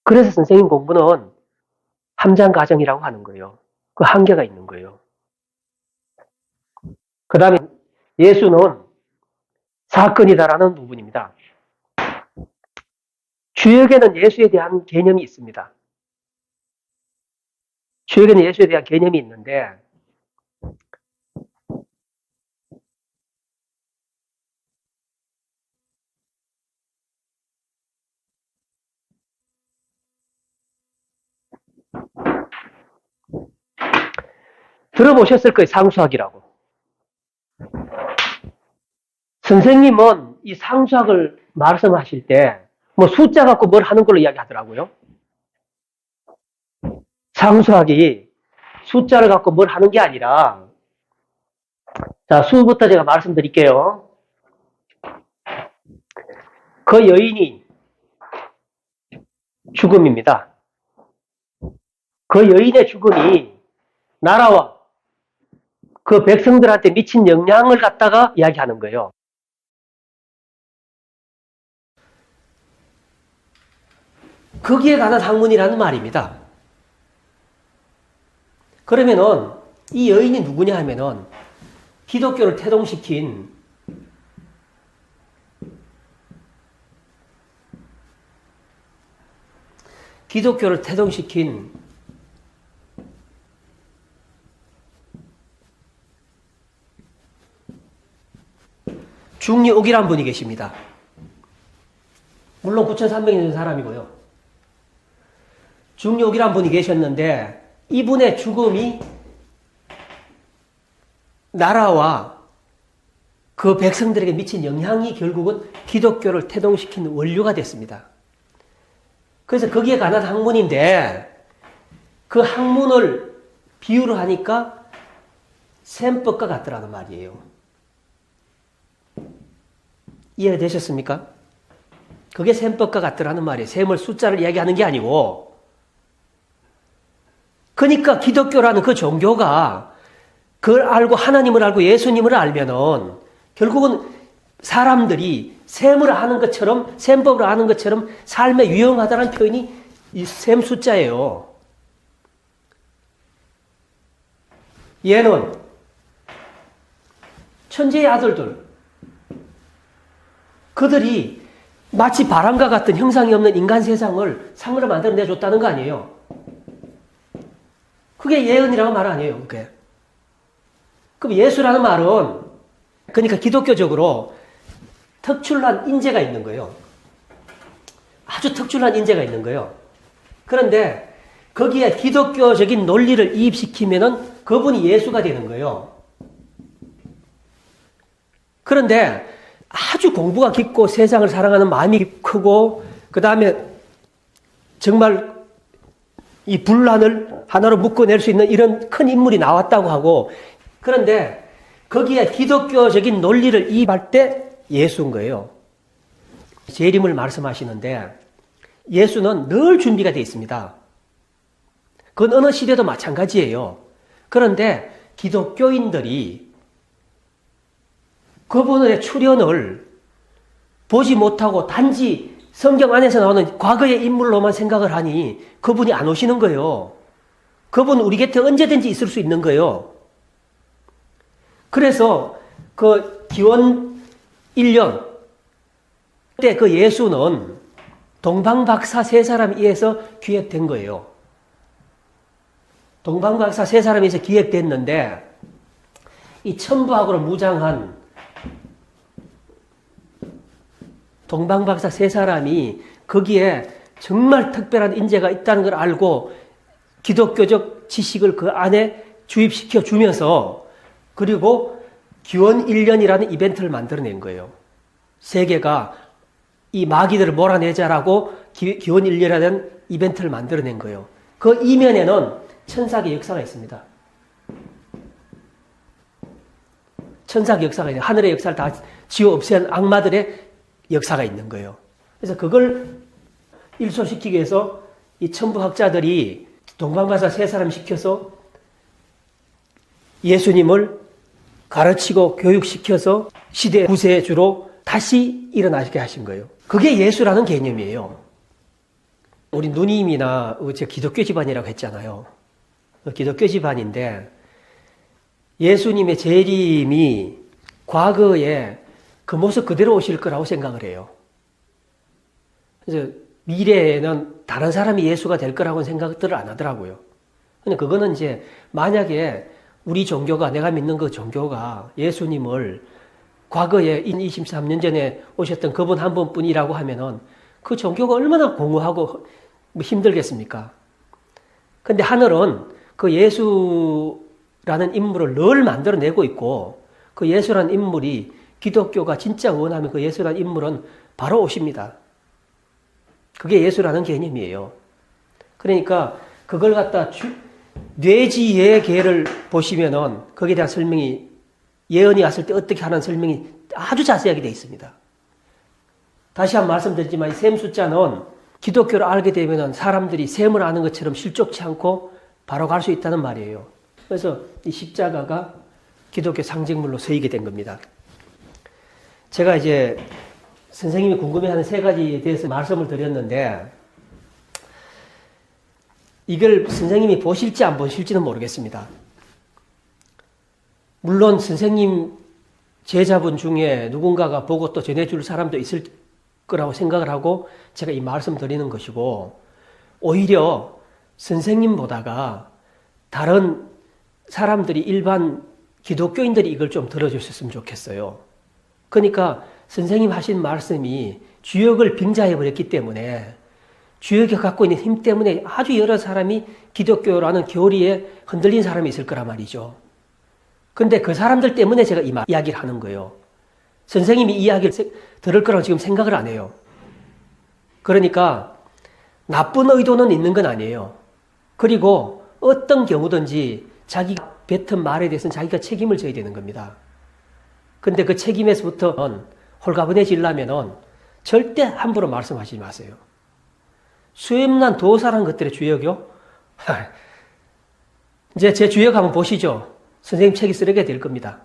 그래서 선생님 공부는 함장 과정이라고 하는 거예요. 그 한계가 있는 거예요. 그 다음에 예수는 사건이다라는 부분입니다. 주역에는 예수에 대한 개념이 있습니다. 주역에는 예수에 대한 개념이 있는데 들어보셨을 거예요. 상수학이라고. 선생님은 이 상수학을 말씀하실 때 뭐 숫자 갖고 뭘 하는 걸로 이야기하더라고요. 상수학이 숫자를 갖고 뭘 하는 게 아니라, 자, 수부터 제가 말씀드릴게요. 그 여인이 죽음입니다. 그 여인의 죽음이 나라와 그 백성들한테 미친 영향을 갖다가 이야기하는 거예요. 거기에 관한 학문이라는 말입니다. 그러면은 이 여인이 누구냐 하면은 기독교를 태동시킨 중리옥이란 분이 계십니다. 물론 9,300년 된 사람이고요. 중리옥이란 분이 계셨는데 이분의 죽음이 나라와 그 백성들에게 미친 영향이 결국은 기독교를 태동시킨 원료가 됐습니다. 그래서 거기에 관한 학문인데 그 학문을 비유로 하니까 셈법과 같더라는 말이에요. 이해가 되셨습니까? 그게 셈법과 같더라는 말이에요. 셈을 숫자를 이야기하는 게 아니고. 그러니까 기독교라는 그 종교가 그걸 알고 하나님을 알고 예수님을 알면은 결국은 사람들이 셈을 하는 것처럼 셈법을 아는 것처럼 삶에 유용하다는 표현이 이 셈 숫자예요. 얘는 천재의 아들들 그들이 마치 바람과 같은 형상이 없는 인간 세상을 상으로 만들어내줬다는 거 아니에요. 그게 예언이라고 말 아니에요. 그게. 그럼 예수라는 말은 그러니까 기독교적으로 특출난 인재가 있는 거예요. 아주 특출난 인재가 있는 거예요. 그런데 거기에 기독교적인 논리를 이입시키면은 그분이 예수가 되는 거예요. 그런데 아주 공부가 깊고 세상을 사랑하는 마음이 크고 그 다음에 정말 이 분란을 하나로 묶어낼 수 있는 이런 큰 인물이 나왔다고 하고 그런데 거기에 기독교적인 논리를 이입할 때 예수인 거예요. 재림을 말씀하시는데 예수는 늘 준비가 되어 있습니다. 그건 어느 시대도 마찬가지예요. 그런데 기독교인들이 그분의 출현을 보지 못하고 단지 성경 안에서 나오는 과거의 인물로만 생각을 하니 그분이 안 오시는 거예요. 그분은 우리 곁에 언제든지 있을 수 있는 거예요. 그래서 그 기원 1년 때 그 예수는 동방박사 세 사람에 의해서 기획된 거예요. 동방박사 세 사람에 의해서 기획됐는데 이 천부학으로 무장한 동방박사 세 사람이 거기에 정말 특별한 인재가 있다는 걸 알고 기독교적 지식을 그 안에 주입시켜 주면서 그리고 기원 1년이라는 이벤트를 만들어낸 거예요. 세계가 이 마귀들을 몰아내자라고 기원 1년이라는 이벤트를 만들어낸 거예요. 그 이면에는 천사의 역사가 있습니다. 천사의 역사가 있는 하늘의 역사를 다 지워 없앤 악마들의 역사가 있는 거예요. 그래서 그걸 일소시키기 위해서 이 천부학자들이 동방박사 세 사람 시켜서 예수님을 가르치고 교육시켜서 시대 구세주로 다시 일어나게 하신 거예요. 그게 예수라는 개념이에요. 우리 누님이나 제가 기독교 집안이라고 했잖아요. 기독교 집안인데 예수님의 재림이 과거에 그 모습 그대로 오실 거라고 생각을 해요. 그래서 미래에는 다른 사람이 예수가 될 거라고는 생각들을 안 하더라고요. 근데 그거는 이제 만약에 우리 종교가, 내가 믿는 그 종교가 예수님을 과거에 23년 전에 오셨던 그분 한 분뿐이라고 하면은 그 종교가 얼마나 공허하고 힘들겠습니까? 근데 하늘은 그 예수라는 인물을 늘 만들어내고 있고 그 예수라는 인물이 기독교가 진짜 원하면 그 예수라는 인물은 바로 오십니다. 그게 예수라는 개념이에요. 그러니까 그걸 갖다 뇌지의 계를 보시면은 거기에 대한 설명이 예언이 왔을 때 어떻게 하는 설명이 아주 자세하게 되어 있습니다. 다시 한번 말씀드리지만 이 셈 숫자는 기독교를 알게 되면은 사람들이 셈을 아는 것처럼 실족치 않고 바로 갈 수 있다는 말이에요. 그래서 이 십자가가 기독교 상징물로 쓰이게 된 겁니다. 제가 이제 선생님이 궁금해하는 세 가지에 대해서 말씀을 드렸는데 이걸 선생님이 보실지 안 보실지는 모르겠습니다. 물론 선생님 제자분 중에 누군가가 보고 또 전해줄 사람도 있을 거라고 생각을 하고 제가 이 말씀 드리는 것이고 오히려 선생님보다가 다른 사람들이 일반 기독교인들이 이걸 좀 들어주셨으면 좋겠어요. 그러니까 선생님 하신 말씀이 주역을 빙자해버렸기 때문에 주역이 갖고 있는 힘 때문에 아주 여러 사람이 기독교라는 교리에 흔들린 사람이 있을 거란 말이죠. 근데 그 사람들 때문에 제가 이 이야기를 하는 거예요. 선생님이 이 이야기를 들을 거라고 지금 생각을 안 해요. 그러니까 나쁜 의도는 있는 건 아니에요. 그리고 어떤 경우든지 자기가 뱉은 말에 대해서는 자기가 책임을 져야 되는 겁니다. 근데 그 책임에서부터 홀가분해지려면은 절대 함부로 말씀하시지 마세요. 수염난 도사라는 것들의 주역이요? 이제 제 주역 한번 보시죠. 선생님 책이 쓰레기가 될 겁니다.